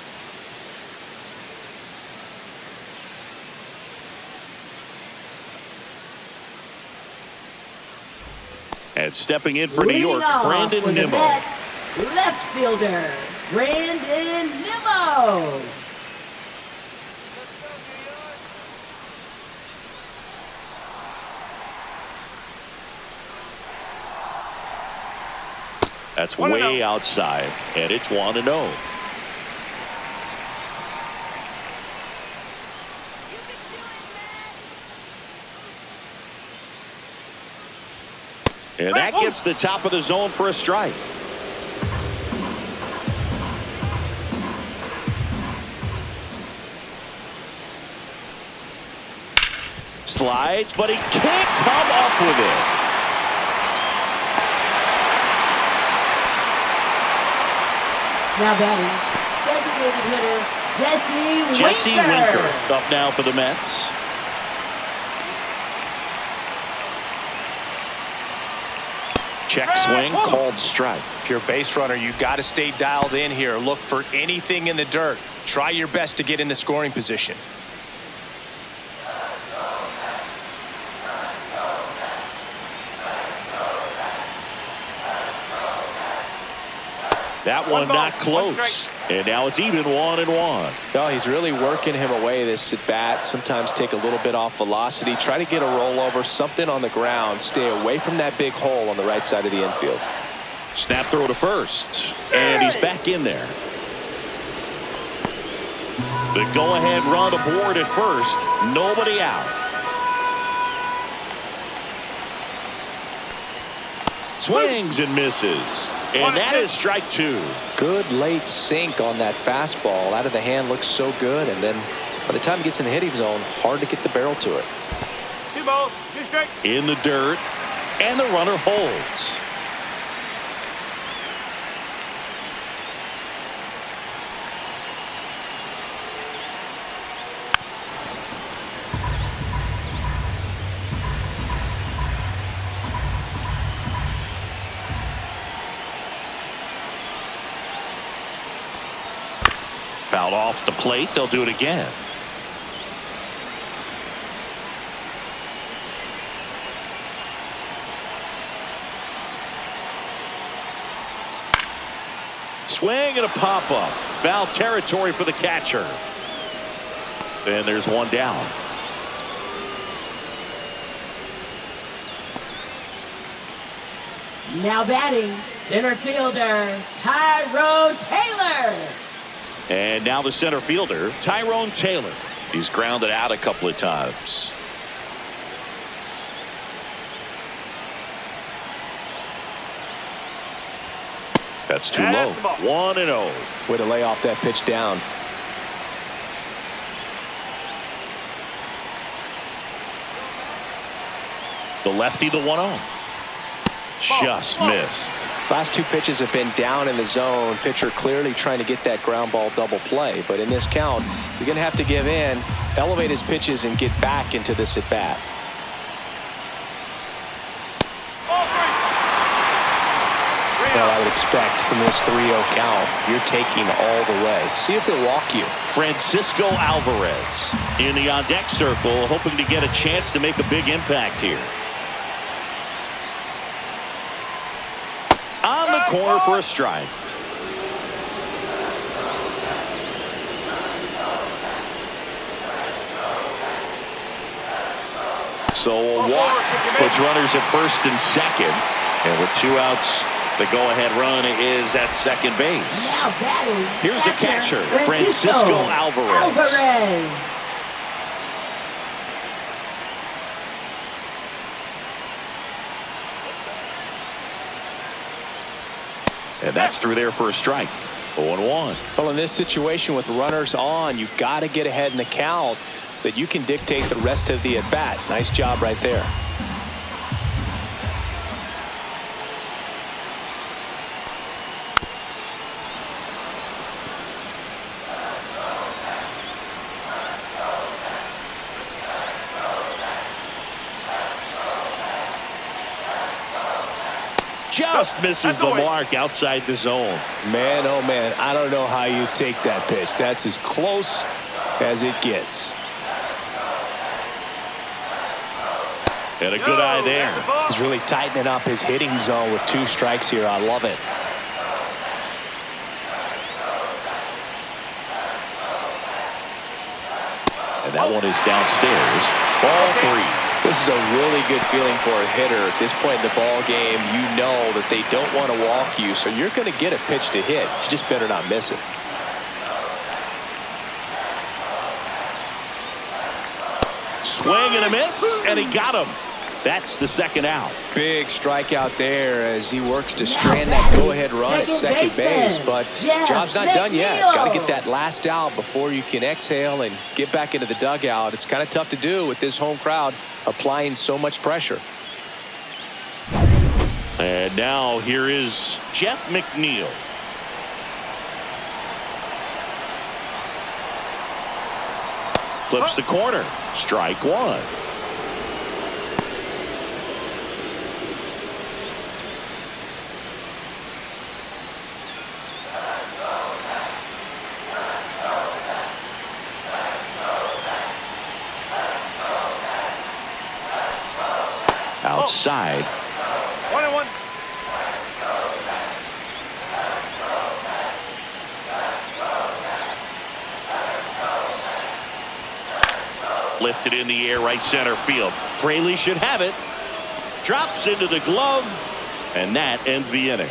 And stepping in for New Leading York, off Brandon for the Nimmo. Mets, left fielder, Brandon Nimmo. That's way outside, and it's 1-0. And that gets the top of the zone for a strike. Slides, but he can't come up with it. Now batting, designated hitter, Jesse Jesse Winker up now for the Mets. Check swing, called strike. If you're a base runner, you got to stay dialed in here. Look for anything in the dirt. Try your best to get into scoring position. That one not close. And now it's even 1-1. No, he's really working him away this at bat. Sometimes take a little bit off velocity. Try to get a rollover, something on the ground. Stay away from that big hole on the right side of the infield. Snap throw to first. And he's back in there. The go-ahead run aboard at first. Nobody out. Swings and misses. And that is strike 2. Good late sink on that fastball. Out of the hand, looks so good. And then by the time it gets in the hitting zone, hard to get the barrel to it. 2 balls, 2 strikes. In the dirt. And the runner holds. Fouled off the plate. They'll do it again. Swing and a pop-up. Foul territory for the catcher. And there's one down. Now batting, center fielder, Tyrone Taylor. And now the center fielder, Tyrone Taylor. He's grounded out a couple of times. That's too low. 1-0. Way to lay off that pitch down. The lefty, the 1-0. Just missed. Last two pitches have been down in the zone. Pitcher clearly trying to get that ground ball double play. But in this count, he's going to have to give in, elevate his pitches, and get back into this at bat. Well, I would expect in this 3-0 count, you're taking all the way. See if they'll walk you. Francisco Alvarez in the on-deck circle, hoping to get a chance to make a big impact here. On the corner for a strike. So a walk puts runners at first and second. And with 2 outs, the go-ahead run is at second base. Now batting, Here's the catcher, Francisco Alvarez. And that's through there for a strike. 0-1. Well, in this situation with runners on, you've got to get ahead in the count so that you can dictate the rest of the at-bat. Nice job right there. Just misses the mark outside the zone. Man, oh man, I don't know how you take that pitch. That's as close as it gets. And a good eye there. He's really tightening up his hitting zone with 2 strikes here. I love it. And that one is downstairs. Ball 3. This is a really good feeling for a hitter. At this point in the ball game, you know that they don't want to walk you, so you're going to get a pitch to hit. You just better not miss it. Swing and a miss, and he got him. That's the second out. Big strikeout there as he works to strand that go-ahead run at second base. But job's not done yet. Got to get that last out before you can exhale and get back into the dugout. It's kind of tough to do with this home crowd applying so much pressure. And now here is Jeff McNeil. Flips the corner. Strike 1. Outside. 1-1. Lifted in the air, right center field. Fraley should have it. Drops into the glove, and that ends the inning.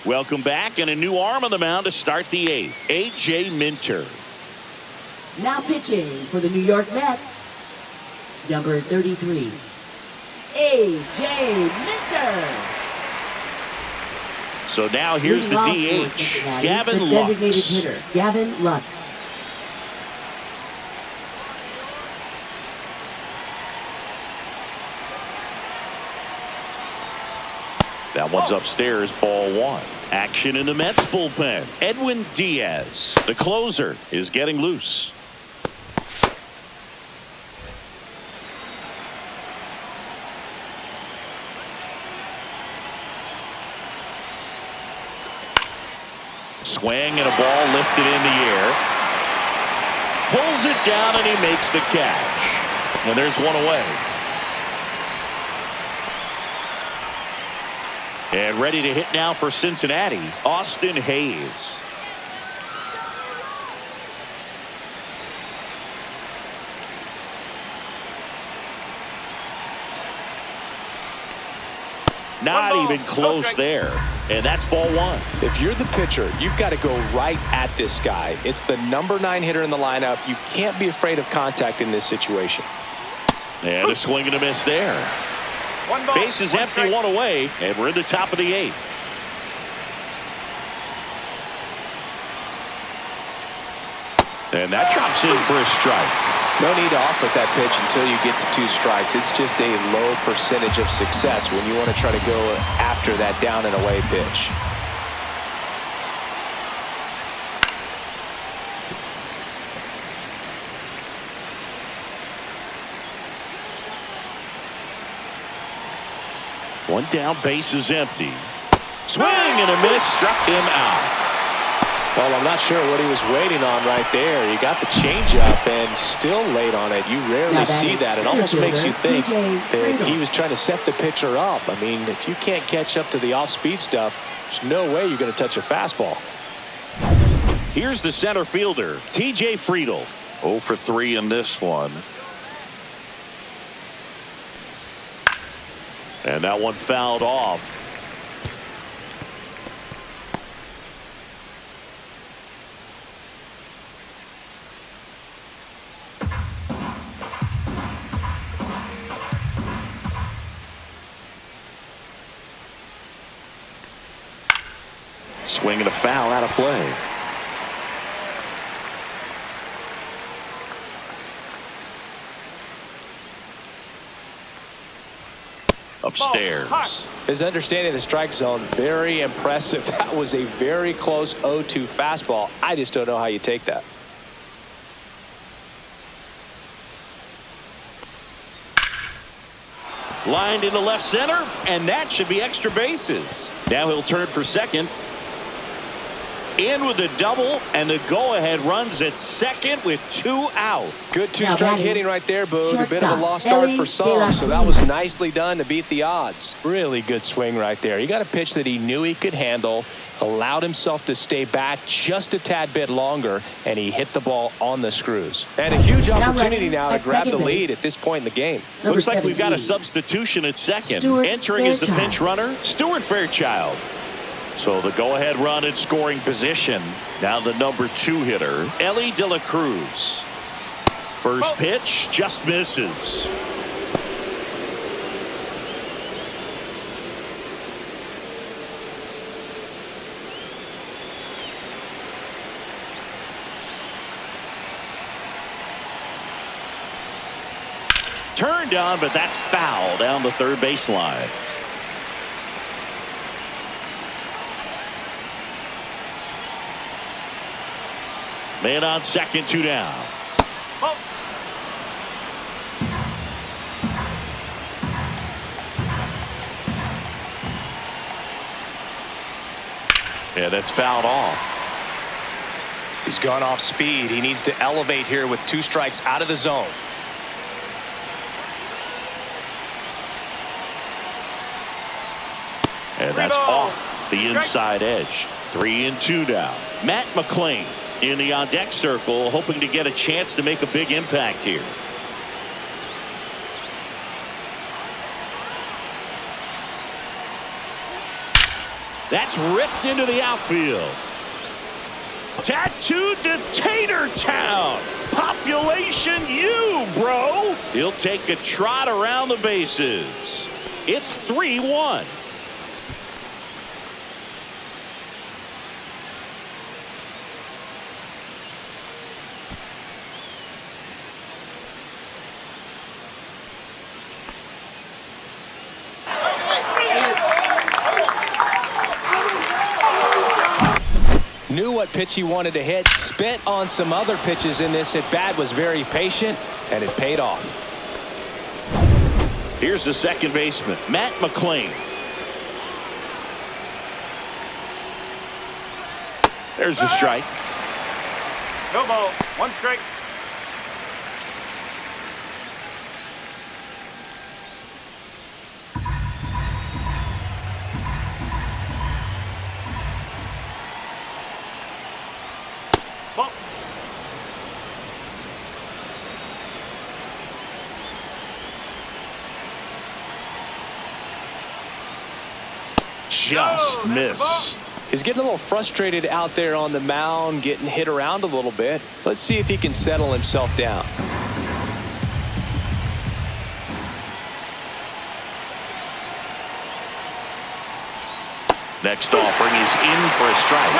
Welcome back, and a new arm on the mound to start the 8th. A.J. Minter. Now pitching for the New York Mets, number 33, A.J. Minter. So now here's the Leading off for DH, Cincinnati, Gavin the Lux. designated hitter, Gavin Lux. That one's upstairs, ball one. Action in the Mets bullpen. Edwin Diaz, the closer, is getting loose. Swing and a ball lifted in the air. Pulls it down and he makes the catch. And there's one away. And ready to hit now for Cincinnati, Austin Hayes. Not even close there. And that's ball one. If you're the pitcher, you've got to go right at this guy. It's the number 9 hitter in the lineup. You can't be afraid of contact in this situation. And a swing and a miss there. One ball, Base is empty, strike. one away, and we're in the top of the 8th. And that drops in for a strike. No need to offer that pitch until you get to 2 strikes. It's just a low percentage of success when you want to try to go after that down and away pitch. One down, base is empty. Swing and a miss, struck him out. Well, I'm not sure what he was waiting on right there. He got the changeup and still late on it. You rarely see that. It almost makes you think that he was trying to set the pitcher up. I mean, if you can't catch up to the off-speed stuff, there's no way you're going to touch a fastball. Here's the center fielder, T.J. Friedl. 0 for 3 in this one. And that one fouled off. Swing and a foul out of play. Upstairs. His understanding of the strike zone, very impressive. That was a very close 0-2 fastball. I just don't know how you take that. Lined into left center, and that should be extra bases. Now he'll turn for second. In with a double, and the go-ahead runs at second with 2 out. Good 2-strike hitting right there, Boog. A bit of a lost start for some, so that was nicely done to beat the odds. Really good swing right there. He got a pitch that he knew he could handle, allowed himself to stay back just a tad bit longer, and he hit the ball on the screws. And a huge opportunity now to grab the lead at this point in the game. Looks like we've got a substitution at second. Entering as the pinch runner, Stuart Fairchild. So the go-ahead run in scoring position. Now the number 2 hitter, Ellie De La Cruz. First pitch just misses. Turned on, but that's foul down the third baseline. Man on second, 2 down. Yeah, that's fouled off. He's gone off speed. He needs to elevate here with 2 strikes out of the zone. And that's off the inside edge. 3-2 now. Matt McClain in the on-deck circle, hoping to get a chance to make a big impact here. That's ripped into the outfield. Tattooed to Tater Town. Population U, bro. He'll take a trot around the bases. It's 3-1. Knew what pitch he wanted to hit, spit on some other pitches in this at-bat, was very patient, and it paid off. Here's the second baseman, Matt McClain. There's a strike. No ball. One strike. Ball. Just missed. He's getting a little frustrated out there on the mound, getting hit around a little bit. Let's see if he can settle himself down. Next offering is in for a strike.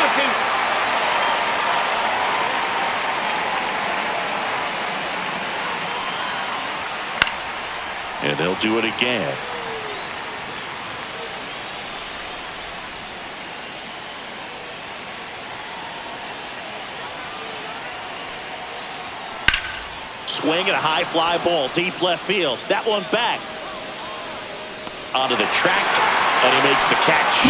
And they'll do it again. Swing and a high fly ball deep left field. That one back onto the track, and he makes the catch.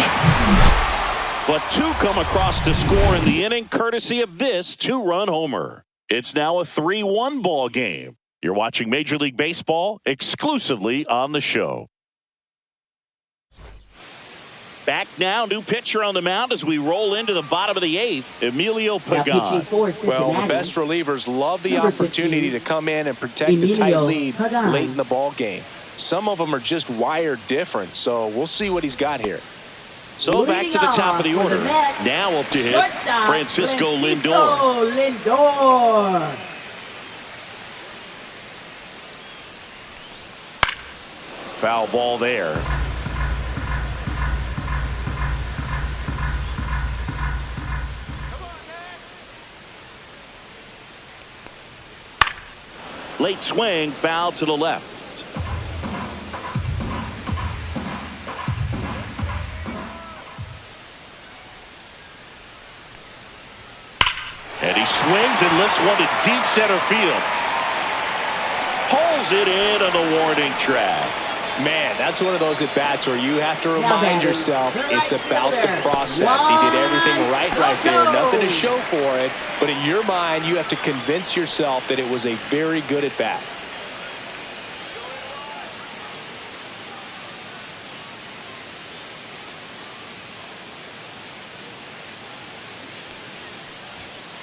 But two come across to score in the inning courtesy of this two-run homer. It's now a 3-1 ball game. You're watching Major League Baseball exclusively on the show. Back now, new pitcher on the mound as we roll into the bottom of the eighth, Emilio Pagan. Well, the best relievers love the opportunity to come in and protect the tight lead late in the ball game. Some of them are just wired different, so we'll see what he's got here. So back to the top of the order. Now up to hit Francisco Lindor. Foul ball there. Late swing, foul to the left. And he swings and lifts one to deep center field. Pulls it in on the warning track. Man, that's one of those at-bats where you have to remind yourself it's about the process. He did everything right there. Nothing to show for it. But in your mind, you have to convince yourself that it was a very good at-bat.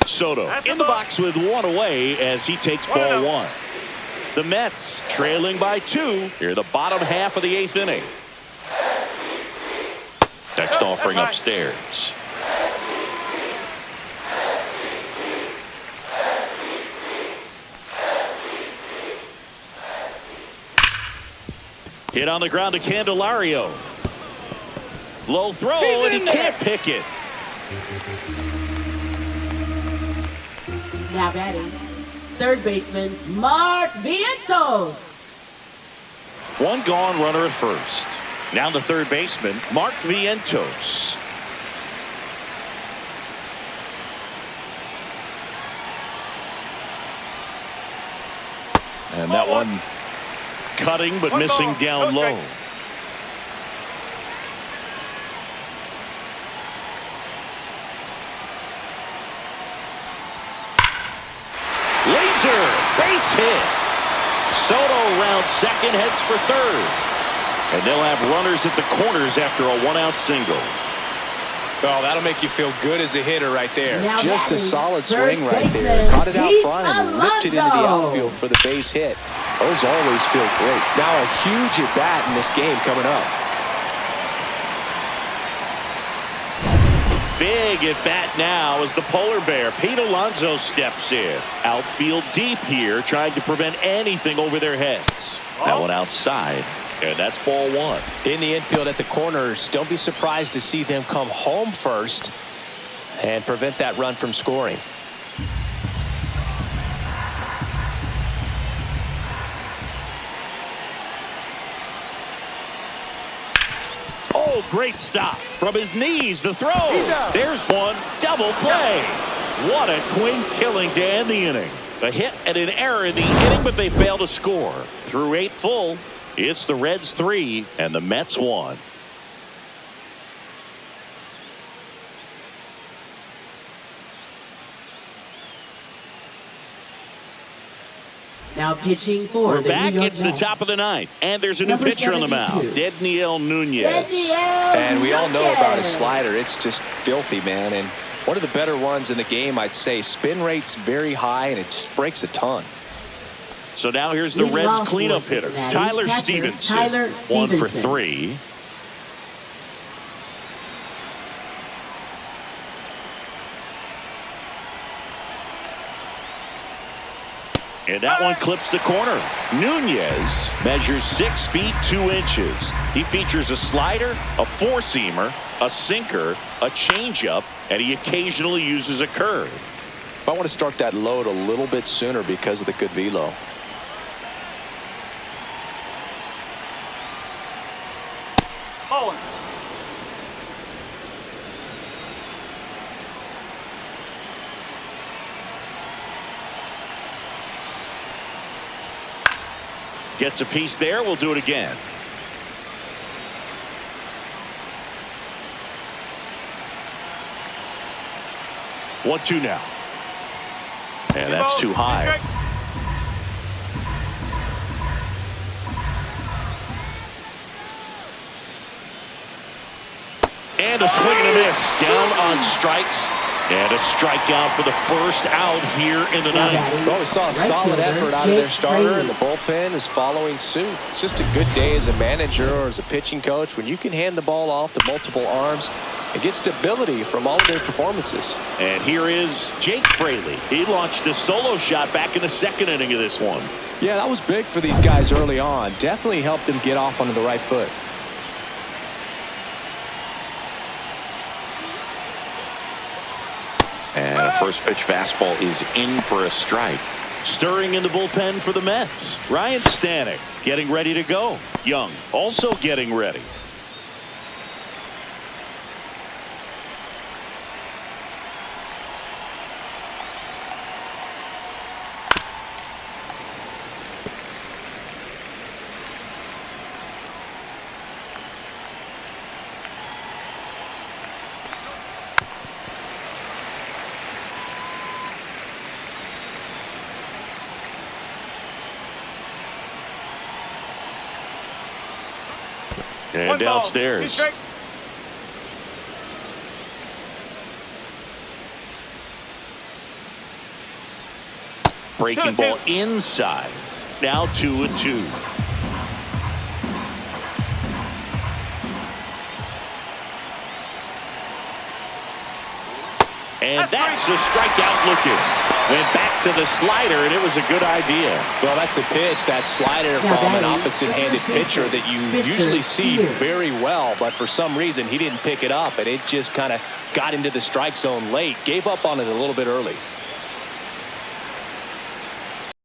Soto in the box with one away as he takes ball one. The Mets trailing by 2 here in the bottom half of the 8th inning. Next offering upstairs. Hit on the ground to Candelario. Low throw and he can't pick it. Now batting, third baseman, Mark Vientos. One gone, runner at first. Now the third baseman, Mark Vientos. And that one cutting but missing down low. Laser, base hit. Soto round second, heads for third. And they'll have runners at the corners after a one-out single. Oh, that'll make you feel good as a hitter right there. Now just a solid swing right baseman, there. Caught it out Pete front and whipped it into the outfield for the base hit. Those always feel great. Now a huge at-bat in this game coming up. Big at bat now as the polar bear Pete Alonso steps in. Outfield deep here, trying to prevent anything over their heads. That one outside, and that's ball one. In the infield at the corners, don't be surprised to see them come home first and prevent that run from scoring. Oh, great stop. From his knees, the throw. There's one. Double play. What a twin killing to end the inning. A hit and an error in the inning, but they fail to score. Through 8 full, it's the Reds 3 and the Mets 1. Now pitching for We're the back. New York It's the Mets. top of the ninth, and there's a new Number pitcher on the 72. mound, Dedniel Nunez. And we all know about his slider. It's just filthy, man. And one of the better ones in the game, I'd say. Spin rate's very high, and it just breaks a ton. So now here's the Leading Reds off cleanup for hitter, Cincinnati, Tyler catcher, Stevenson. Tyler 1 for Stevenson. 3. And that one clips the corner. Nunez measures 6 feet 2 inches. He features a slider, a four-seamer, a sinker, a changeup, and he occasionally uses a curve. I want to start that load a little bit sooner because of the good velo. Bowling. Gets a piece there. We'll do it again. One, two now. And that's too high. And a swing and a miss. Down on strikes. And a strikeout for the first out here in the ninth. Well, we saw a solid effort out of their starter, and the bullpen is following suit. It's just a good day as a manager or as a pitching coach when you can hand the ball off to multiple arms and get stability from all of their performances. And here is Jake Fraley. He launched a solo shot back in the second inning of this one. Yeah, that was big for these guys early on. Definitely helped them get off onto the right foot. And a first pitch fastball is in for a strike. Stirring in the bullpen for the Mets. Ryan Stanek getting ready to go. Young also getting ready. And downstairs. Breaking ball inside. Now 2-2. And that's a strikeout looking. Went back to the slider, and it was a good idea. Well, that's a pitch, that slider from an opposite-handed pitcher that you usually see very well, but for some reason he didn't pick it up, and it just kind of got into the strike zone late. Gave up on it a little bit early.